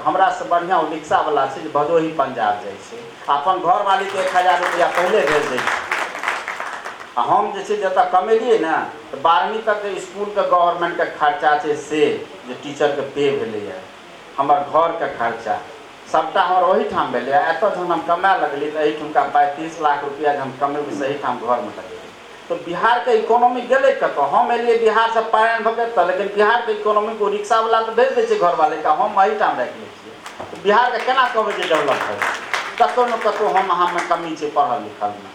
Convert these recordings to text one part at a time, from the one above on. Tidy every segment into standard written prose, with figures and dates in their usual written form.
हमरा से बढ़िया ओ रिक्शा वाला छै जे भदोही पंजाब जाइ छै, अपन घरवाली के 1000 रुपया पहले भेज दै छै। आ हम जे छै जतऽ कमेलियै ने तऽ 12वीं तक के स्कूल के गवर्नमेंट के खर्चा छै से जे टीचर के पे भेलैए, हमर घर के खर्चा सबटा हमर ओहीठाम भेलै। एतऽ जहन हम कमाए लगलियै तऽ एहिठुमका 32 लाख रुपया जे हम कमेबै से एहिठाम घरमे लगेबै। तो बिहार के इकोनॉमी गेलै कतऽ? हम एलियै बिहार से पारायण भऽ के तऽ, लेकिन बिहार के इकोनॉमी को रिक्शा वाला तो भेज दै छै घरवाले का, हम एहिठाम राखि लै छियै। तो बिहार के केना कहबै जे डेवलप है? कतौ ने कतौ हम अहाँमे कमी छै पढ़ल लिखलमे।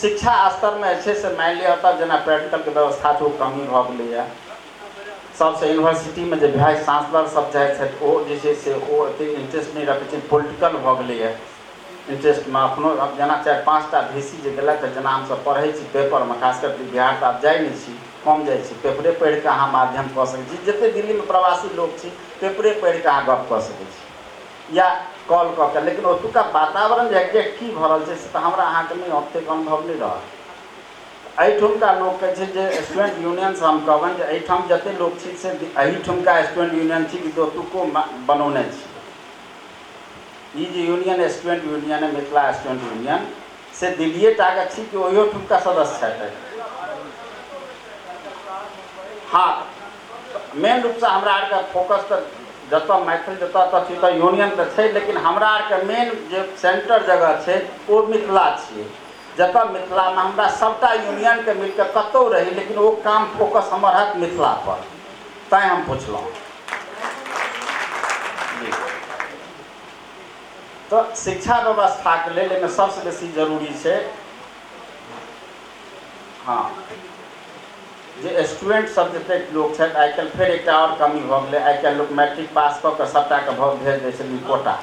शिक्षा स्तरमे जे छै से मानि लिअ ओतऽ जेना प्रैक्टिकलके व्यवस्था छै ओ कमी भऽ गेलैए। सबसे यूनिवर्सिटीमे जे वाइस चांसलर सब जाइ छथि ओ जे छै से ओ एतेक इंटरेस्ट नहि रखै छै, पॉलिटिकल भऽ गेलैए इंटरेस्टमे। एखनो जेना 4-5टा VC जे गेलथि तऽ जेना हमसब पढ़ै छी पेपरमे, खास कर बिहार तऽ आब जाइ नहि छी, कम जाइ छी, पेपरे पढ़ि कऽ अहाँ माध्यम कऽ सकै छी। जतेक दिल्लीमे प्रवासी लोक छी पेपरे पढ़ि कऽ अहाँ गप कऽ सकै छी या कॉल कऽ के, लेकिन ओतुका वातावरण जे एक्जैक्ट की भऽ रहल छै से तऽ हमरा अहाँके नहि ओतेक अनुभव नहि रहल। एहिठुमका लोकके छै जे स्टूडेंट यूनियनसँ हम कहबनि जे एहिठाम जतेक लोक छी से एहिठुमका स्टूडेंट यूनियन छी कि ओतुको बनौने छी। ई जे यूनियन स्टूडेंट यूनियन है मिथिला स्टूडेंट यूनियन से दिल्लीए टाके छी कि ओहियो ठुमका सदस्य छथि? हाँ, मेन रूपसँ हमरा आरके फोकस तऽ जतऽ मैथिल जतऽ ततऽ छी तऽ यूनियन तऽ छै, लेकिन हमरा आरके मेन जे सेंटर जगह छै ओ मिथिला छियै। जतऽ मिथिलामे हमरा सबटा यूनियनके मिलकऽ कतहु रही लेकिन ओ काम फोकस हमर हैत मिथिला पर, तैँ हम पुछलहुँ। तऽ शिक्षा व्यवस्थाके लेल एहिमे सबसँ बेसी जरूरी छै हाँ जे स्टूडेंट सब जतेक लोक छथि आइ काल्हि फेर एकटा आओर कमी भऽ गेलै। आइ काल्हि लोक मैट्रिक पास कऽ कऽ सबटाके भेज दै छथिन कोटा,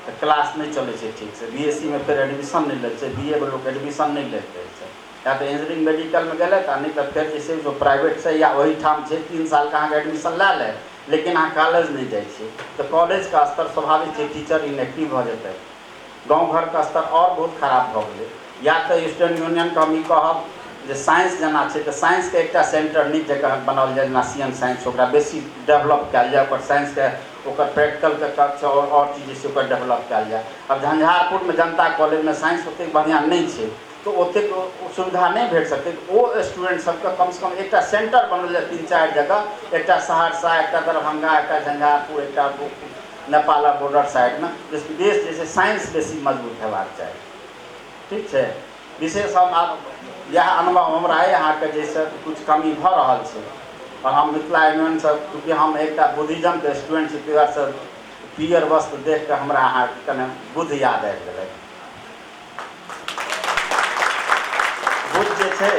तऽ क्लास नहि चलै छै ठीकसँ। BSc में फेर एडमिशन नहि लै छै, BA में लोक एडमिशन नहि लैत रहै छै, या तऽ इंजीनियरिंग मेडिकलमे गेलथि आ नहि तऽ फेर जे छै से प्राइवेटसँ या ओहिठाम छै 3 सालके अहाँके एडमिशन लए लेत लेकिन अहाँ कॉलेज नहि जाइ छियै तऽ कॉलेजके स्तर स्वाभाविक छै टीचर इनेक्टिव भऽ जेतै। गाँव घरके स्तर आओर बहुत खराब भऽ गेलै। या तऽ स्टूडेंट यूनियनके हम ई कहब जे साइंस जेना छै तऽ साइंसके एकटा सेंटर नीक जकाँ बनाओल जाय, जेना CM साइंस ओकरा बेसी डेवलप कयल जाय, ओकर साइंसके ओकर प्रैक्टिकलके कक्षा आओर चीज जे छै ओकर डेवलप कयल जाय। अब झंझारपुरमे जनता कॉलेजमे साइंस ओतेक बढ़िआँ नहि छै तऽ ओतेक सुविधा नहि भेट सकतै। ओ स्टूडेंट सबके कमसँ कम एकटा सेंटर बनल जाय 3-4 जगह, एकटा सहरसा, एकटा दरभंगा, एकटा झंझारपुर, एकटा नेपाल बॉर्डर साइडमे, देश जे छै साइंस बेसी मजबूत हेबाक चाही। ठीक छै, विशेष हम आब इएह अनुभव हमरा अइ अहाँके जाहिसँ किछु कमी भऽ रहल छै। और हम मिथिला यूनियनसँ चूँकि हम एकटा बुद्धिज्मके स्टूडेंट छी ताहि दुआरेसँ पियर वस्त्र देख कऽ हमरा अहाँ कने बुद्ध याद आबि गेलै। बुद्ध जे छै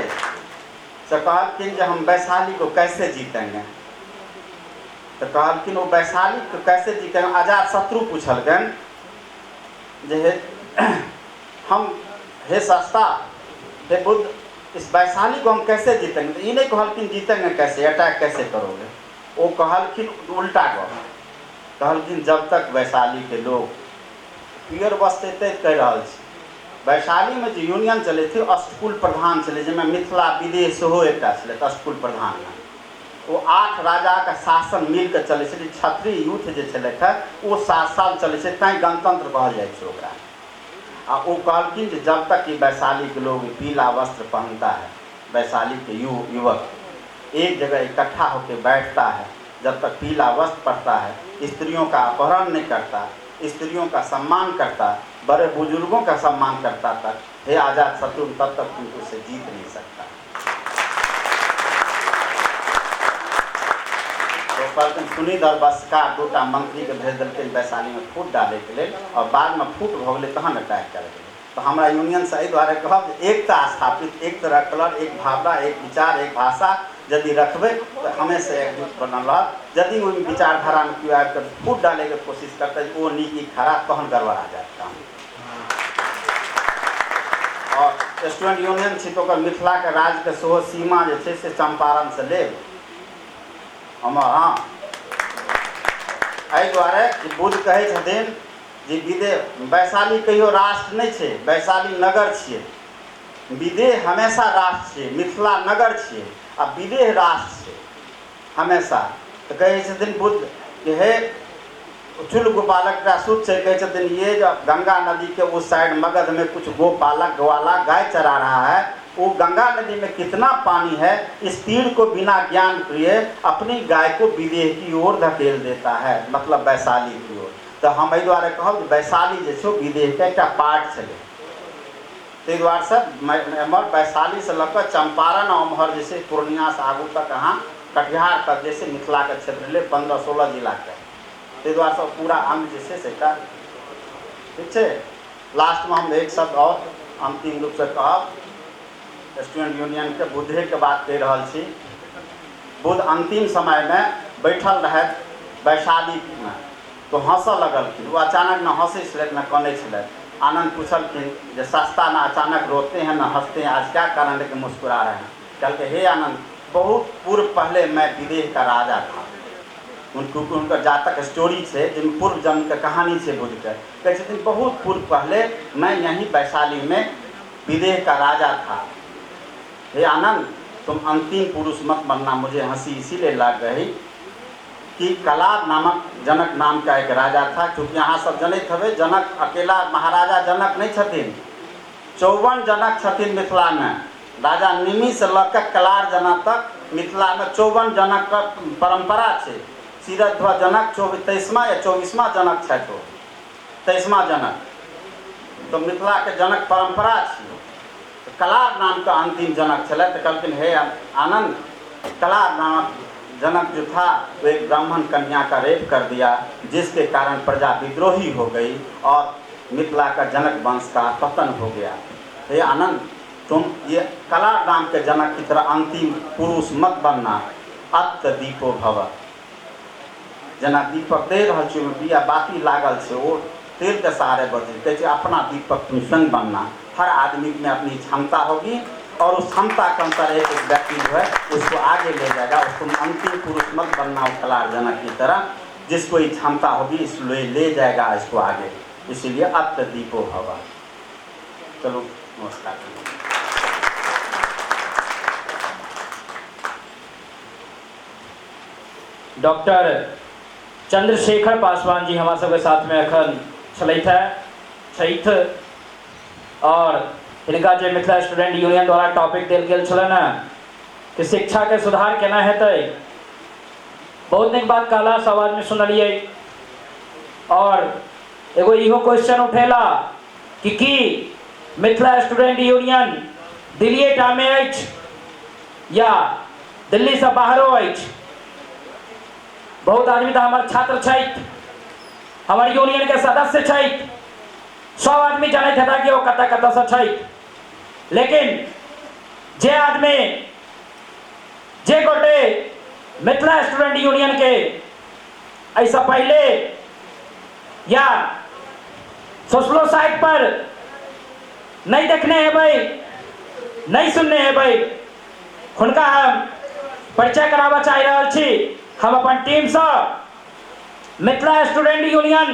से कहलखिन जे हम वैशाली को कैसे जीतेंगे, तो कहलखिन वो वैशाली को कैसे जीतेंगे। अजात शत्रु पूछलकनि जे हम हे सस्ता हे बुद्ध इस वैशाली को हम कैसे जीतेंगे, तो ये नहीं कहलखिन जीतेंगे कैसे, अटैक कैसे करोगे। वो कहलखिन उल्टा कहलखिन जब तक वैशाली के लोग पियर वस्त्र एतेक कहि रहल छी। वैशालीमे जे यूनियन चलै छै अष्टकुल प्रधान छलै, जाहिमे मिथिला विदेश सेहो एकटा छलै अष्टकुल प्रधानमे। ओ 8 राजाके शासन मिल कऽ चलै छलै। क्षत्रिय युद्ध जे छलै है ओ 7 साल चलै छै, तैँ गणतंत्र कहल जाइ छै ओकरा। आ वो कहलखिन कि जब तक कि वैशाली के लोग पीला वस्त्र पहनता है, वैशाली के युवक एक जगह इकट्ठा होकर बैठता है, जब तक पीला वस्त्र पहनता है, स्त्रियों का अपहरण नहीं करता, स्त्रियों का सम्मान करता, बड़े बुजुर्गों का सम्मान करता तक, हे आजाद शत्रु तब तक तुम उसे जीत नहीं सकता। तो कहलखिन सुनीधर बसकार 2टा मंत्री के भेज देलखिन वैशाली में फूट डाले के लिए, और बाद में फूट भऽ गेलै तहन अटैक कर गेलै। तो हमरा यूनियन से एहि दुआरे कहब जे एकता स्थापित, एक तरह कलर, एक भावना, एक विचार, एक भाषा यदि रखबै तो हमेशा एकजुट बनल रहत। यदि ओहि विचारधारा में केओ आबि कऽ फूट डालैके कोशिश करतै ओ नीक ई खराब तहन गड़बड़ा जायत काम। और स्टूडेंट यूनियन छी तो ओकर मिथिला के राज्य के सेहो सीमा जे छै से चंपारण से लेब हमर। हाँ, एहि दुआरे कि बुद्ध कहै छथिन जे विदेह वैशाली कहियो राष्ट्र नहीं छै, वैशाली नगर छियै। विदेह हमेशा राष्ट्र छियै, मिथिला नगर छियै आ विदेह राष्ट्र छै हमेशा। तो कहै छथिन बुद्ध कि हे चूल गोपालक का सूत से कहे छथिन ये जो गंगा नदी के उस साइड मगध में कुछ गोपालक ग्वाला गाय चरा रहा है, वो गंगा नदी में कितना पानी है, इस तीर को बिना ज्ञान प्रिय अपनी गाय को विदेह की ओर धकेल देता है, मतलब वैशाली की ओर। तो हम एहि दुआरे कहब जे वैशाली जो छै विदेह के एकटा पार्ट छलै, ताहि दुआरे से एम्हर वैशाली से लऽ कऽ चंपारण उम्हर जे छै पूर्णिया से आगू तक अहाँ कटिहार तक जे छै मिथिला के क्षेत्र ले 15-16 जिला के, ताहि दुआरे से पूरा अंग जे छै से एकटा ठीक छै। लास्ट में हम एक शब्द और अंतिम रूप से कहब, स्टूडेंट यूनियन के बुद्धे के बात कहि रहल छी। बुद्ध अंतिम समय में बैठल रहत वैशाली में, तो हंसऽ लगलखिन। वो अचानक न हंसै छलथि न कानै छलथि। आनंद पूछलखिन जे सस्ता ना अचानक रोते हैं न हंसते हैं, आज क्या कारण है कि मुस्कुरा रहे हैं? कल के हे आनंद, बहुत पूर्व पहले मैं विदेह का राजा था। उनका जातक स्टोरी है जिनमें पूर्व जन्म का कहानी से बुझ के कहते छथिन बहुत पूर्व पहले मैं यहीं वैशाली में विदेह का राजा था। हे आनंद, तुम अंतिम पुरुष मत बनना। मुझे हंसी इसीलिए लग गई कि कलार नामक जनक नाम का एक राजा था। क्योंकि यहाँ सब जनैत हवे जनक अकेला महाराजा जनक नहीं छथिन, 54 जनक छथिन मिथिला में। राजा निमि से लऽ कलार जनक तक मिथिला में 54 जनक का परंपरा है। सीरध्वज जनक 23वां या 24वां जनक छथि, ओ 23वां जनक, तो मिथिला के जनक परंपरा छी। कलार नाम का अंतिम जनक चला, तो कहलखिन हे आनंद, कलार नामक जनक जो था वो एक ब्राह्मण कन्या का रेप कर दिया, जिसके कारण प्रजा विद्रोही हो गई और मिथिला का जनक वंश का पतन हो गया। हे आनंद, तुम ये कलार नाम के जनक की तरह अंतिम पुरुष मत बनना। अत्त दीपो भव, जना दीपक दे रहा छो दिया बाकी लागल से वो तेल के सहारे बढ़े, कहते अपना दीपक तुम संग बनना। हर आदमी में अपनी क्षमता होगी और उस क्षमता के अंतर एक व्यक्ति जो है उसको आगे ले जाएगा। उसको अंतिम पुरुष मत बनना कलार जनक की तरह, जिसको ये क्षमता होगी इसलिए ले जाएगा इसको आगे। इसीलिए अत्त दीपो भव। चलो नमस्कार। डॉक्टर चंद्रशेखर पासवान जी हमारे सबके साथ में अखन छथि और इनका जो मिथिला स्टूडेंट यूनियन द्वारा टॉपिक दिल गेल छल ना कि शिक्षा के सुधार केना हेतै, बहुत नीक बात कहला, सब आदमी सुनलिए। और एगो इहो क्वेश्चन उठेला कि मिथिला स्टूडेंट यूनियन दिल्ली टा में अछि या दिल्ली से बाहरो अछि? बहुत आदमी तो हमारे छात्र छथि, हमारे यूनियन के सदस्य छथि, सब आदमी जानैत हेता कि वो कतऽ कतऽ से छथि। लेकिन जे आदमी जे गोटे मिथिला स्टूडेंट यूनियन के ऐसा पहले या सोशलो साइट पर नहीं देखने हेबै, नहीं सुनने हेबै, हुनका हम परिचय कराबऽ चाहि रहल छी। हम अपन टीम से मिथिला स्टूडेंट यूनियन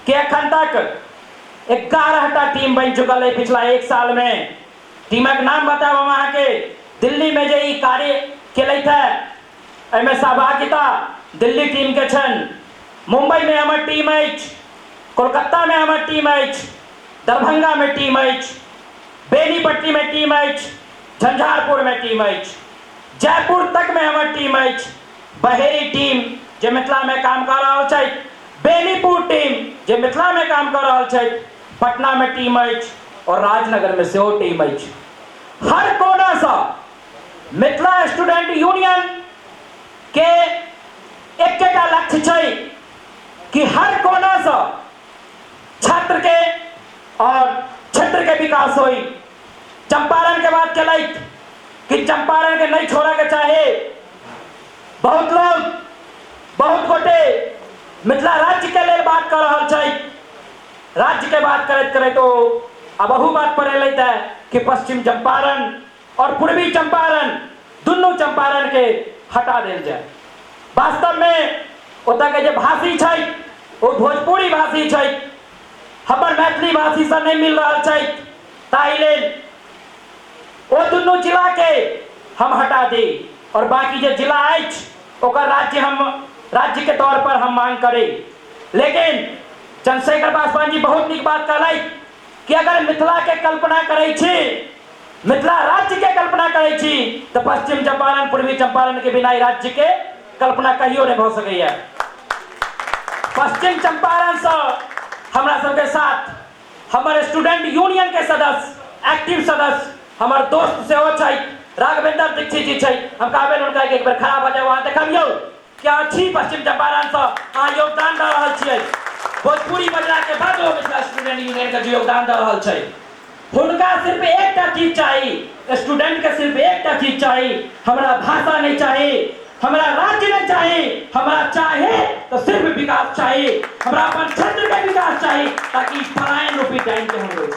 के अखन तक 11टा टीम बन चुकल है पिछला 1 साल में। टीमक नाम बताब हम अहाँ के। दिल्ली में जे कार्य केलथि है एहिमे सहभागिता दिल्ली टीम के छन, मुंबई में हमर टीम अछि, कोलकाता में हमर टीम अछि, दरभंगा में टीम अछि, बेनीपट्टी में टीम अछि, झंझारपुर में टीम अछि, जयपुर तक में हमर टीम अछि, बहेरी टीम जे मिथिला में काम कर रहल छै, बेनीपुर टीम जे मिथिला में काम कर रहल छै, पटना में टीम अछि और राजनगर में सेहो टीम अछि। हर कोना से मिथिला स्टूडेंट यूनियन के एकटा लक्ष्य छै कि हर कोना से छात्र के और क्षेत्र के विकास होई। चंपारण के बात केलथि कि चंपारण के नहीं छोड़ा के चाहे। बहुत लोग बहुत गोटे मिथिला राज्य के लिए बात कर रहा छै, राज्य के बात करते करे तो अब अहू बात पर एलैथ है कि पश्चिम चंपारण और पूर्वी चंपारण दुनू चंपारण के हटा देल जाए। वास्तव में ओतऽ के जे भाषी छै वो भोजपुरी भाषी छै, हमर मैथिली भाषी से नहीं मिल रहा छै, ताहि लेल वो दुनू जिला के हम हटा दी और बाकी जो जिला अछि ओकर राज्य के तौर पर हम मांग करें। लेकिन चंद्रशेखर पासवान जी बहुत नीक बात कहलाई कि अगर मिथिला के कल्पना करै छी, मिथिला राज्य के कल्पना करै छी, तो पश्चिम चंपारण पूर्वी चंपारण के बिना राज्य के कल्पना कहियो नहीं भ सकैया। पश्चिम चंपारण से हमरा सबके साथ हमारे स्टूडेंट यूनियन के सदस्य, एक्टिव सदस्य, हमार दोस्त सेहो छै, राघवेंद्र दीक्षित जी छै। हम कहबे उनका एक बार खड़ा भ जाओ, वहां देखबियो क्या छी पश्चिम चंपारण से अहाँ योगदान दे रहल छियै। भोजपुरी बजला के बाद ओ मिथिला स्टूडेंट यूनियन के योगदान दे रहल छै। हुनका सिर्फ एकटा चीज चाही, स्टूडेंट के सिर्फ एकटा चीज चाही, हमरा भाषा नहीं चाहिए, हमरा राज्य नहीं चाहिए, हमरा चाहे तो सिर्फ विकास चाहिए, हमरा अपन क्षेत्र के विकास चाहिए, ताकि पलायन रूपी टाइम के हम लोग।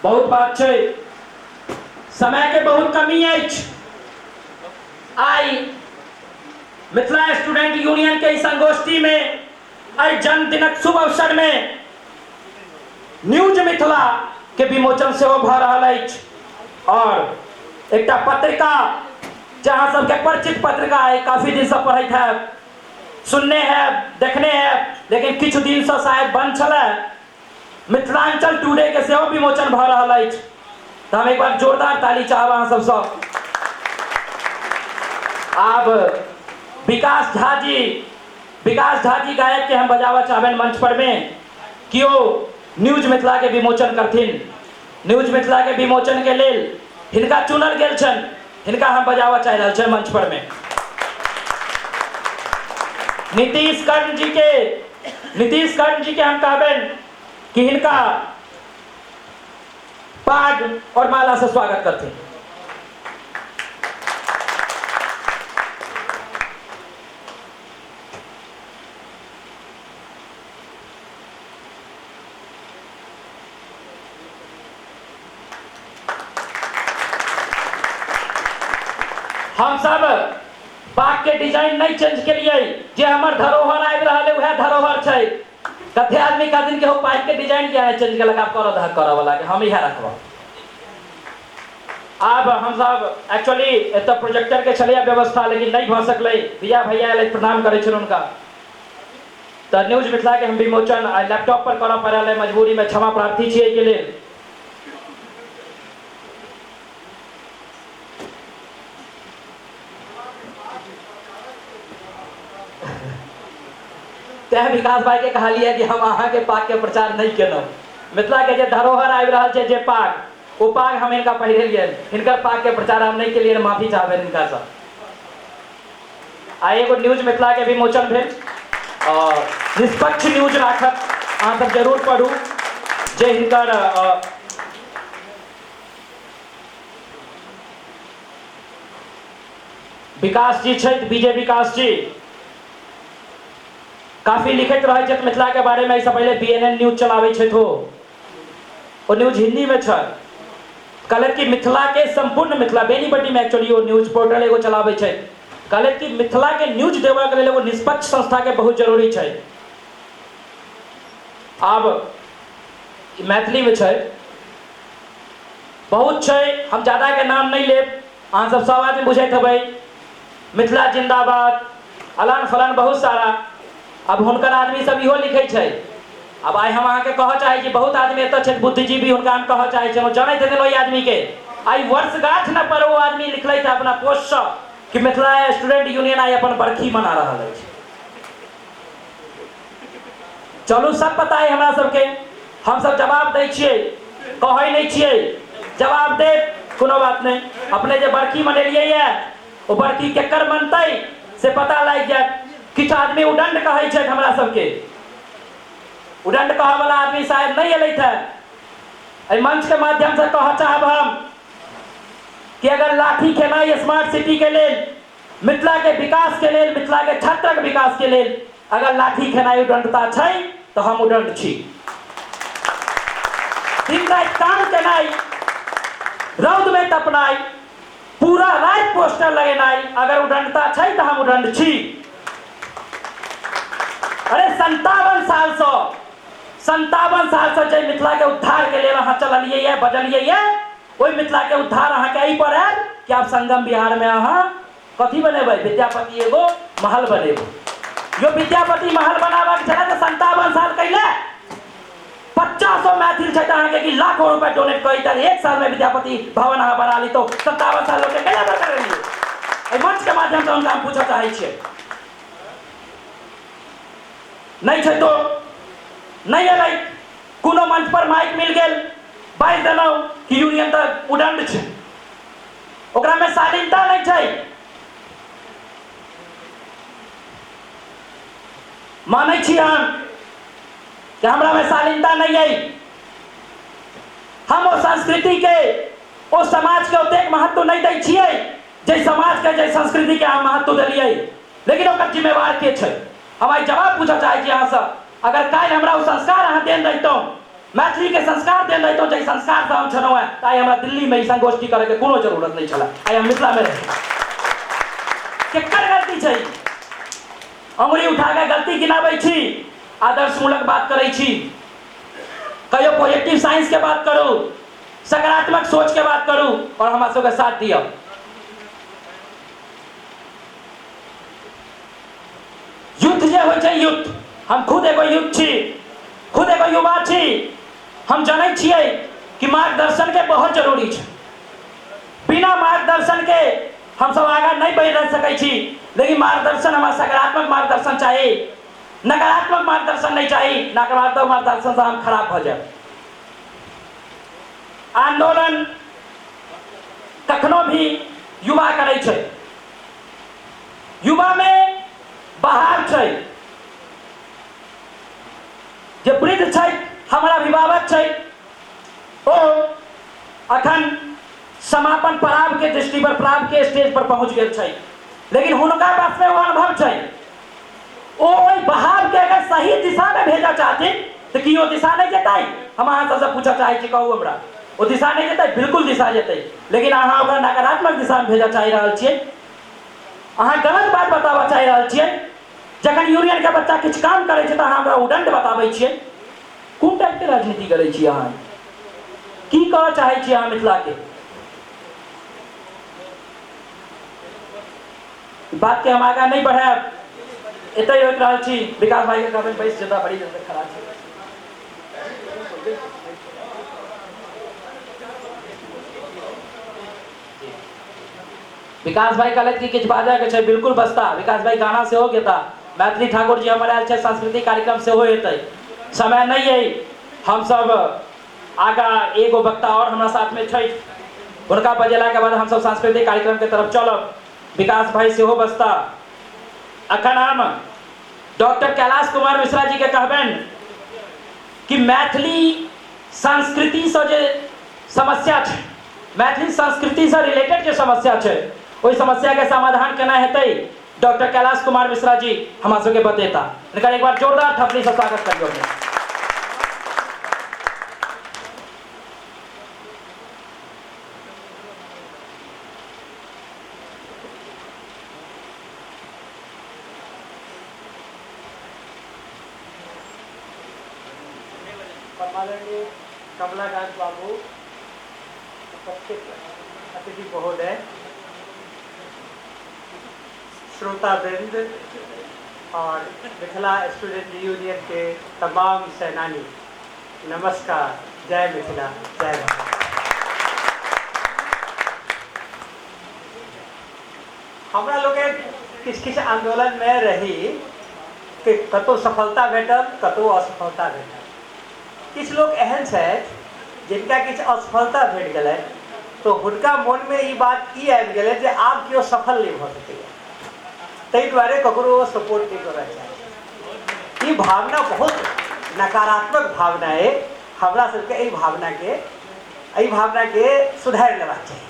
बहुत बात है, समय के बहुत कमी है। आई मिथिला स्टूडेंट यूनियन के संगोष्ठी में आई जन्मदिनक शुभ अवसर में न्यूज मिथिला के विमोचन से भ रहा है। और एक पत्रिका जहां सबके परिचित पत्रिका है, काफी दिन से पढ़े है, सुनने हैं, देखने हैं, लेकिन कुछ दिन से शायद बंद चला। मिथिलांचल टुडे के सेहो विमोचन भ रहा है। तो हम एक बार जोरदार ताली चाहब अहाँ सबसे। आब विकास झा जी गायक के हम बजावा चाहबेन मंच पर में कि ओ न्यूज मिथिला के विमोचन करथिन। न्यूज मिथिला के विमोचन के लेल हिनका चुनल गेल छन, हिनका हम बजावा चाह रहल छन मंच पर में। नीतीश कर्ण जी के हम कहबेन कि हिनका पाग और माला से स्वागत करते। हम सब पाग के डिजाइन नहीं चेंज के लिए, जे हमर धरोहर आबि रहा है वह धरोहर छै। कथे आदमी का दिन के हो पाइप के डिजाइन क्या है चेंज के लगा करो धा करो वाला के हम यह रखबो। अब हम सब एक्चुअली एत प्रोजेक्टर के चलिए व्यवस्था, लेकिन नहीं भ सकले। भैया एले प्रणाम करे छन उनका। तो न्यूज मिथिला के हम विमोचन लैपटॉप पर करऽ पड़ल है, मजबूरी में क्षमा प्रार्थी छियै के लिए। तैं विकास भाई के कहलिए कि हम अहाँ के पाग के प्रचार नहीं केलहुँ। मिथिला के जे धरोहर आबि रहल छै, जे पाग, वो पाग हम इनका पहिरलिए, हिनकर पाग के प्रचार हम नहीं केलिए, माफी चाहबे इनका से। आ एगो न्यूज मिथिला के विमोचन भेल और निष्पक्ष न्यूज राखत अहाँ सब जरूर पढ़ू, जे हिनकर विकास जी छै, बीजे विकास जी काफी लिखित रहे छथि मिथिला के बारे में। इससे पहले बीएनएन न्यूज चलावे छथि, वो न्यूज हिंदी में छै। कहलत कि मिथिला के संपूर्ण मिथिला बेनीपट्टी में एक्चुअली वो न्यूज पोर्टल एगो चलावे छै। कहलत कि मिथिला के न्यूज देवा के लिए एगो निष्पक्ष संस्था के बहुत जरूरी छै। अब मैथिली में छै, बहुत छै, हम ज्यादा के नाम नहीं लेब, अहाँ सब आदमी बुझैत हेबै। मिथिला जिंदाबाद, अलान फलान बहुत सारा। अब हुनकर आदमी सब इहो लिखे छै। अब आई हम अहाँ के कह चाहे छी, बहुत आदमी एत छै बुद्धिजीवी, हुनका हम कह चाहे छी, जानैत हेतै ओहि आदमी के। आई वर्षगांठ न पर वो आदमी लिखले था अपना पोस्ट से कि मिथिला स्टूडेंट यूनियन आई अपन बरखी मना रहा है। चलू सब पता है हमरा सबके, हम सब जवाब दै छियै, कहै नहीं छियै, जवाब दे, कोनो बात नहीं। अपने जे बरखी मनेलिए है, वो बरखी केकर मनतै से पता लग जाए। किछु आदमी उदंड कहै छै हमरा सबके, उदंड कह वाला आदमी शायद नहीं एलै थे। एहि मंच के माध्यम से कह चाहब हम कि अगर लाठी खेनाई स्मार्ट सिटी के लेल, मिथिला के विकास के लेल, मिथिला के छात्रक विकास के लेल अगर लाठी खेनाई उदंडता छै तो हम उदंड छी। दिन रात काम केनाई, रौद में तपनाई, पूरा रात पोस्टर लगेनाई, अगर उदंडता छै तो हम उदंड छी। अरे 57 साल से जे मिथिला के उद्धार के लिए अहाँ चललिए है, बजलिए है, वही मिथिला के उद्धार अहाँ के पर है कि आप संगम बिहार में अहाँ कथी बनेबै, विद्यापति एगो महल बनेबै। यो विद्यापति महल बना छै त अहाँ के कि लाखों रुपए डोनेट करी त एक साल में विद्यापति भवन अहाँ बना ली तो 57 साल लोग के कैला कर रही है मंच के माध्यम से हम पूछा चाहे छे नहीं छै तो नहीं अलै कोनो मंच पर माइक मिल गेल बाइज देलौ कि यूनियन तक उदंड छै ओकरा में शालीनता नहीं छै मानै छी हम कि हमरा में शालीनता नहीं है हम वो संस्कृति के वो समाज के ओतेक महत्व नहीं दै छियै जे समाज के जे संस्कृति के हम महत्व देलियै लेकिन ओकर जिम्मेवार के छै हम आई जवाब पूछा चाहे छी अहाँ सब अगर काल हमरा वो संस्कार अहाँ देन दैतौ मैथिली के संस्कार देन दैतौ जे संस्कार से हम छलौ है ताई हमरा दिल्ली में ई संगोष्ठी करे के कोनो जरूरत नहीं छला आई हम मिथिला में रही केकर गलती छै अंगुली उठा के गलती गिनाबै छी आदर्शमूलक बात करै छी कहियो पॉजिटिव साइंस के बात करू सकारात्मक सोच के बात करू और हमरा सबके साथ दियौ युद्ध जे होइ छै युद्ध हम खुद एगो युद्ध छी खुद एगो युवा छी हम जानै छियै कि मार्गदर्शन के बहुत जरूरी छै बिना मार्गदर्शन के हम सब आगा नहीं बढ़ रह सकै छी लेकिन मार्गदर्शन हमारा सकारात्मक मार्गदर्शन चाहिए नकारात्मक मार्गदर्शन नहीं चाहिए नकारात्मक मार्गदर्शन से हम खराब हो जाए आंदोलन कखनो भी युवा करे छै युवा में बहार छै जे वृद्ध छै हमारा अभिभावक छै ओ अखन समापन पड़ाव के दृष्टि पर पड़ाव के स्टेज पर पहुंच गेल छै लेकिन हुनका पास में वो अनुभव छै ओ बहाव के अगर सही दिशा में भेजा चाहते तो कि वो दिशा नहीं जेतै हम अहाँ सबसे पूछा चाहे छी कहू हमरा वो दिशा नहीं जेतै बिल्कुल दिशा जेतै लेकिन अहाँ ओकरा नकारात्मक दिशा में भेजा चाहि रहल छियै अहाँ गलत बात बताबऽ चाहि रहल छियै जखन यूनियन के बच्चा किछु काम करे छै त अहाँ हमरा उदंड बताबै छियै कोन टाइप के राजनीति करै छी अहाँ की कहऽ चाहे छी अहाँ मिथिला के बात के हम आगा नहीं बढ़ाएब एतै रोक रहल छी विकास भाई के कहबै बैस जेता बड़ी जल्दी खराब छै विकास भाई कहलक कि किछु बाजा के छै बिल्कुल बस्ता विकास भाई गाना से हो गेता मैथिली ठाकुर जी हमर आयल छै सांस्कृतिक कार्यक्रम से हो हेतै समय नहीं है हम सब आगा एगो वक्ता और हमरा साथ में छै उनका बजेला के बाद हम सब सांस्कृतिक कार्यक्रम के तरफ चलब विकास भाई से हो बस्ता अखन हम डॉक्टर कैलाश कुमार मिश्रा जी के कहबेन कि मैथिली संस्कृति से जे समस्या छै मैथिली संस्कृति से रिलेटेड जे समस्या छै ओई समस्या के समाधान केना हेतै डॉक्टर कैलाश कुमार मिश्रा जी हमरा सबके बतेता इनका एक बार जोरदार थपड़ी से स्वागत करियो माननीय कमलाकांत बाबू अतिथि महोदय श्रोतावृंद और मिथिला स्टूडेंट यूनियन के तमाम सेनानी नमस्कार जय मिथिला जय भारत हमरा लोग किछ किछ आंदोलन में रही कि कतो सफलता भेटल कतो असफलता भेटल किछ लोग एहन छथि जिनका किछ असफलता भेट गेलै तो हुनका मन में ई बात ई आबि गेलै जे आब केओ सफल नहीं भऽ सकैए ताहि दुआरे ककरो सपोर्ट नहीं करऽ चाही ई भावना बहुत नकारात्मक भावना है हमरा सबके एहि भावना के सुधार लेबाक चाही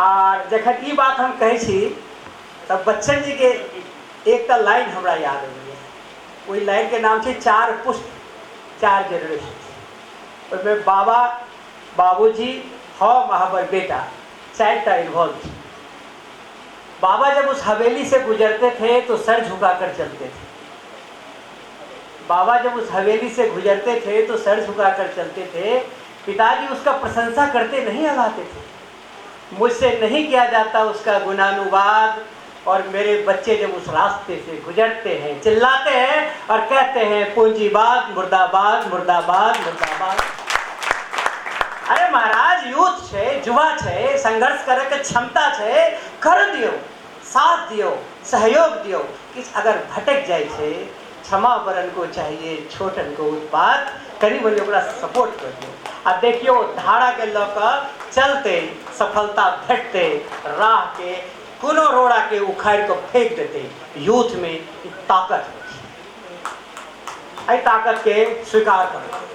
और जखन ई बात हम कहै छी तब बच्चन जी के एकटा लाइन हमरा याद अबैए ओहि लाइन के नाम छै चार पुष्प चार जनरेशन उसमें बाबा बाबूजी हम हमर बेटा चारटा इन्वॉल्व बाबा जब उस हवेली से गुजरते थे तो सर झुकाकर चलते थे बाबा जब उस हवेली से गुजरते थे तो सर झुकाकर चलते थे पिताजी उसका प्रशंसा करते नहीं लगाते थे मुझसे नहीं किया जाता उसका गुणानुवाद और मेरे बच्चे जब उस रास्ते से गुजरते हैं चिल्लाते हैं और कहते हैं पूंजीवाद मुर्दाबाद मुर्दाबाद मुर्दाबाद अरे महाराज यूथ छे, युवा छे, संघर्ष करे के क्षमता छे, कर दियो, साथ दियो, सहयोग दियो। किस अगर भटक जाए छे, क्षमा बरन को चाहिए छोटन को उत्पात, करीब बोलिए ओकरा सपोर्ट कर दियो। आ देखियो धारा के लक चलते सफलता भेटते, राह के कोनो रोड़ा के उखाड़ को फेंक देते। यूथ में ई ताकत है, ताकत के स्वीकार करो।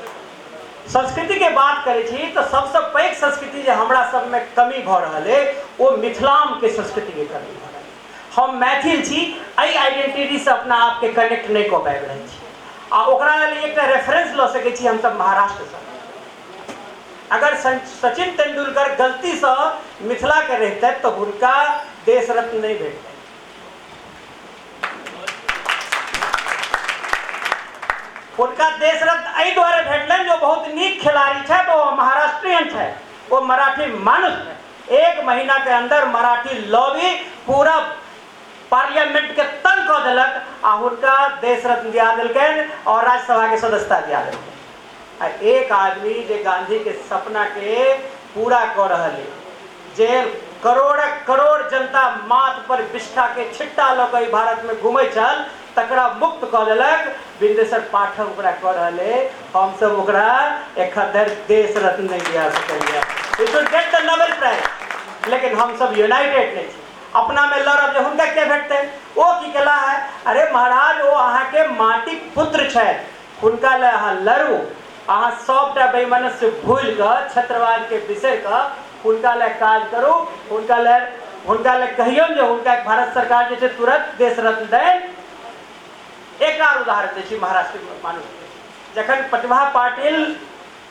संस्कृति के बात करे छी तो सबसे पैघ संस्कृति जो हमरा सब में कमी भ रहल है वो मिथिलाम के संस्कृति के कमी भ रहल। हम मैथिल छी, आई आइडेंटिटी से अपना आप के कनेक्ट नहीं कर पाबि रहल छी। आ ओकरा लेल एकटा रेफरेंस ल सकै छी हम सब महाराष्ट्र से। अगर सचिन तेंदुलकर गलती से मिथिला के रहते तो उनका देश रत्न नहीं भेटते। उनका देश रत्न एहि द्वारे भेटलन जो बहुत नीक खिलाड़ी है, तो महाराष्ट्रियन है, वो मराठी मानुष है। 1 महीना के अंदर मराठी लॉबी पूरा पार्लियामेंट के तंग कर दिलक आ उनका देश रत्न दिया दिलकन और राज्यसभा के सदस्यता दिया दिलकन। एक आदमी जे गांधी के सपना के पूरा कर रहा है, जे करोड़ करोड़ जनता माथ पर बिष्ठा के छिट्टा लग भारत में घूमे चल, तकरा मुक्त कर दिलक बिंदेश्वर पाठक ओकरा कर रहे। हम सब ओकरा एखदर देश रत्न नहीं दिया सकलिए, we should get the Nobel prize. लेकिन हम सब यूनाइटेड नहीं छी, अपना में लड़ब जे हुनका के भेटते। वो की केला है, अरे महाराज वो अहाँ के माटी पुत्र छे, हुनका ले अहाँ लड़ू, अहाँ सबटा बेईमानस से भूल कर छत्रवाद के विषय का हुनका ले काज करू, हुनका ले कहियो जे हुनका भारत सरकार जे छै तुरंत देश रत्न दे। एक और उदाहरण दै छी महाराष्ट्र के मानुष के। जखन प्रतिभा पाटिल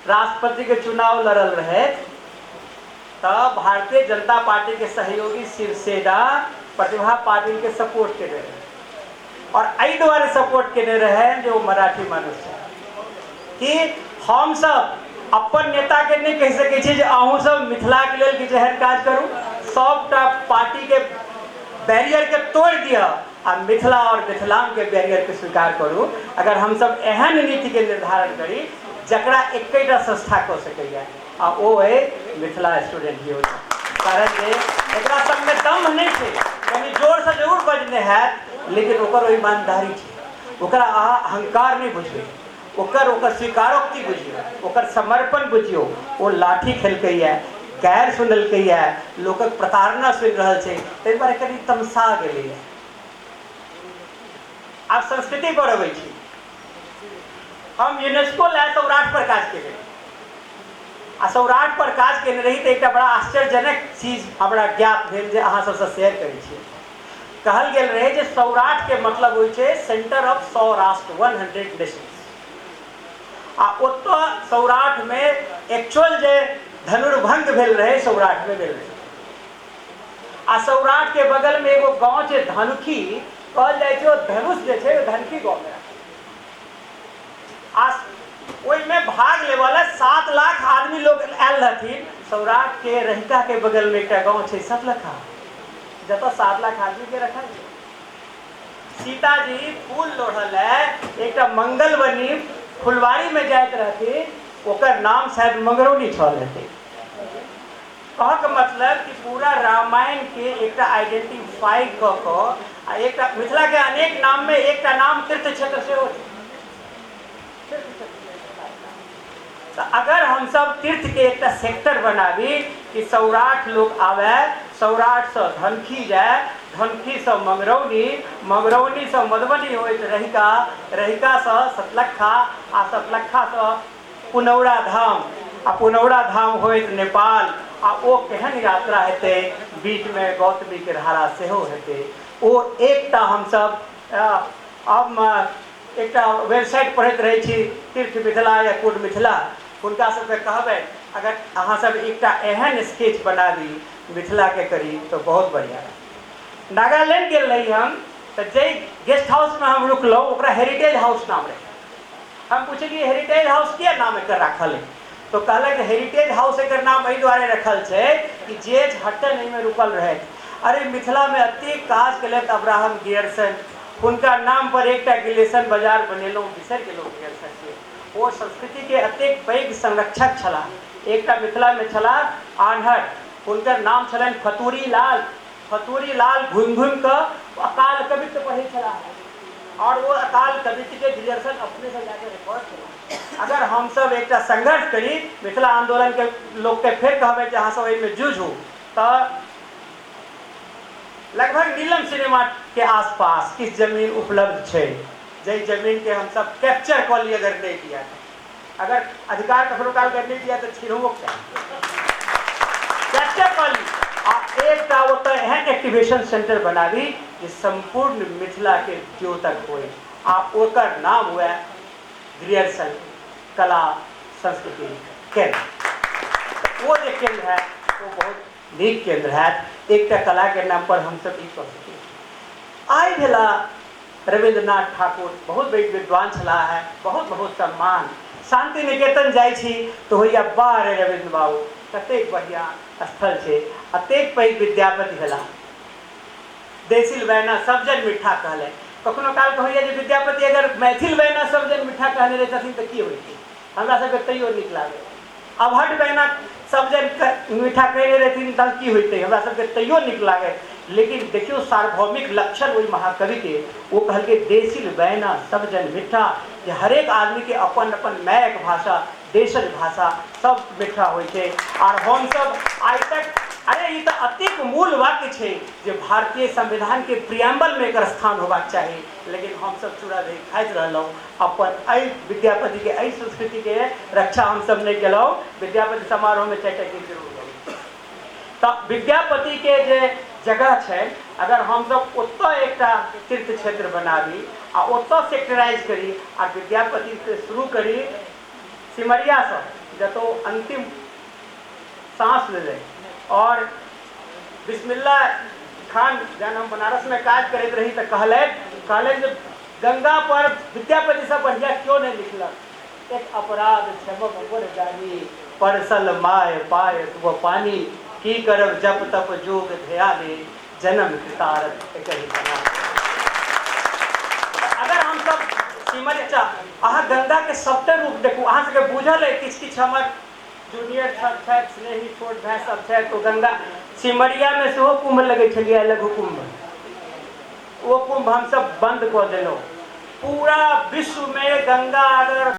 राष्ट्रपति के चुनाव लड़ल रहे तब भारतीय जनता पार्टी के सहयोगी शिवसेना प्रतिभा पाटिल के सपोर्ट के रहे, और एहि द्वारे सपोर्ट केने रहे जो मराठी मानुष है कि हम सब अपन नेता के नहीं कह सके छी जे अहूँ सब मिथिला के लेल किछु एहन काज करू, सबटा पार्टी के बैरियर के तोड़ दिया आ मिथिला और मिथिलाम के बैरियर के स्वीकार करू। अगर हम सब एहन नीति के निर्धारण करी जकरा एकटा संस्था कऽ सकैया आ ओ है मिथिला स्टूडेंट यूनियन। कारण जे एकरा सब में दम नहीं छै, कनी जोर से जरूर बजने हैत, लेकिन ओकर ईमानदारी छै, ओकरा अहाँ अहंकार नहीं बुझबै, ओकर स्वीकारोक्ति बुझियो, ओकर समर्पण बुझियो। ओ लाठी खेलकैया, गैर सुनलकैया, लोकक प्रताड़ना सुनि रहल छै, ताहि दुआरे कनि तमसा गेलैया। आब संस्कृति पर अबै छी। हम यूनेस्को ले सौराठ पर काज केने, आ सौराठ पर काज केने रही तो एक बड़ा आश्चर्यजनक चीज हमरा ज्ञात भेल जे अहाँ सबसे शेयर करै छी। कहल गेल रहे जे सौराठ के मतलब होइ छै सेंटर ऑफ सौराष्ट्र 100 नेशंस। आ ओतो सौराठ में एक्चुअल जे धनुर्भंग भेल रहे सौराठ में भेल रहे। आ सौराठ के बगल में एगो गांव छै धनखी, कहल जाय छै धनुष जे छै धनखी गांव में। आ ओहि में भाग ले वाला 7 लाख आदमी लोग आयल रहथिन। सौराठ के रहिका के बगल में एक गांव छै सतलखा, जतऽ 7 लाख आदमी के रखल छै। सीताजी फूल लोढ़ल है, एक मंगल बनी फुलवारी में जाइत रहती, ओकर नाम शायद मंगरौनी छल हेतै। कह के मतलब कि पूरा रामायण के एक आइडेंटिफाई क एक मिथिला के अनेक नाम में एक नाम तीर्थ क्षेत्र से हो। तो अगर हम सब तीर्थ के एक सेक्टर बनाबी कि सौराठ लोग आवे, सौराठ से धनखी जाए, धनखी से मंगरौनी, मंगरौनी से मधुबनी हो, रहिका, रहिका से सतलखा, आ सतलखा से पुनौरा धाम, आ पुनौरा धाम हो नेपाल। आ ओ केहन यात्रा हेतै, बीच में गौतमी के धारा सेहो हेतै। ओ एकटा हम सब अब एक वेबसाइट पढ़ैत रहे छी तीर्थ मिथिला या कूट मिथिला, हुनका सबके कहबै अगर अहाँ सब एकटा एहन स्केच बना दी मिथिला के करी तो बहुत बढ़िया। नागालैंड गेल रही हम, तो जे गेस्ट हाउस में हम रुकलहुँ ओकरा हेरिटेज हाउस नाम रहे। हम पूछलिए हेरिटेज हाउस किया नाम एकर राखल है, तो कहलक हेरिटेज हाउस एकर नाम एहि दुआरे रखल छै कि जे हटन एहिमे रुकल रहे। अरे मिथिला में एतेक काज केलक अब्राहम गियर्सन, हुनका नाम पर एकटा गिलेशन बाजार बनेलहुँ, बिसरि गेलहुँ गियर्सन के। वो संस्कृति के एतेक पैघ संरक्षक छलाह एक मिथिला में छला आन्हर, हुनकर नाम छलनि फतूरी लाल। फतूरी लाल घुमि घुमि कऽ अकाल कवित्व पढ़ै छलाह और वो अकाल कवित्व के दिलेरसन अपने से जाके रिकॉर्ड केला। अगर हम सब एक संघर्ष करी मिथिला आंदोलन के लोग के फिर कहबै जे अहाँ सब एहिमे जूझू, तऽ लगभग नीलम सिनेमा के आसपास किस जमीन उपलब्ध है, जै जमीन के हम सब कैप्चर कर लिए अगर नहीं किया, अगर अधिकार कखनो काल कर नहीं किया तो छिड़बो कैप्चर कर ली आ एक एहन एक्टिवेशन सेंटर बनाबी जे संपूर्ण मिथिला के द्योतक हो आ ओकर नाम हुए ग्रियर्सन कला संस्कृति केंद्र। वो जो केंद्र है वो बहुत नीक केंद्र है। एक कला के नाम पर हम सब कह सके आई भेला रविंद्रनाथ ठाकुर बहुत बड़ी विद्वान छला है, बहुत बहुत सम्मान। शांति निकेतन जाई छी तो होइया बाह रे रविंद्र बाबू कतेक बढ़िया स्थल है, अतेक पैघ विद्यापति भेला। देसिल बैना सब जन मीठा कहले, कखनो काल कहैया जे विद्यापति अगर मैथिल बैना सब जन मीठा कहने रहे तथिन तऽ की होइतै, हमरा सबके तैयो नीक लागे। अभट बैना सब जन मीठा कहने रहथिन तऽ की होइतै, हमरा सबके तैयो नीक लागे। लेकिन देखियो सार्वभौमिक लक्षण वही महाकवि के, वो कहल के देसिल बैना सब जन मीठा, जे हरेक आदमी के अपन अपन मायक भाषा देशज भाषा सब मीठा होइ छै। और हम सब आइ तक अरे ये तो अतिक मूल वाक्य है जो भारतीय संविधान के प्रियम्बल में एक स्थान होबाक चाहिए, लेकिन हम सब चूड़ा दही खाइत रहलौं, अपन विद्यापति के संस्कृति के रक्षा हम सब नहीं केलौं। विद्यापति समारोह में 4टा गीत जरूर गौलौं। तो विद्यापति के जे जगह है, अगर हम सब ओतऽ एक तीर्थ क्षेत्र बनाबी आ ओतऽ सेक्टराइज करी आ विद्यापति से शुरू करी सिमरिया से जतो अंतिम सांस ले और बिस्मिल्ला खान जन हम बनारस में काज करते रही तो कहले जब गंगा पर विद्यापति से बढ़िया क्यों नहीं लिखलक। एक अपराध क्षमक ऊपर जानी परसल माय पाय वो पानी, की करब जप तप जोग ध्याने जन्म कृतारथ एक ही बना। अगर हम सब सिमरिया अहाँ गंगा के सबटा रूप देखू, अहाँ सबके बुझल है किछ किछ हमर जूनियर छात्र स्नेही छोट भाई सब है, तो गंगा सिमरिया में सेहो कुंभ लगे छलिए, लघु कुंभ, वो कुंभ हम सब बंद कर देलो। पूरा विश्व में गंगा अगर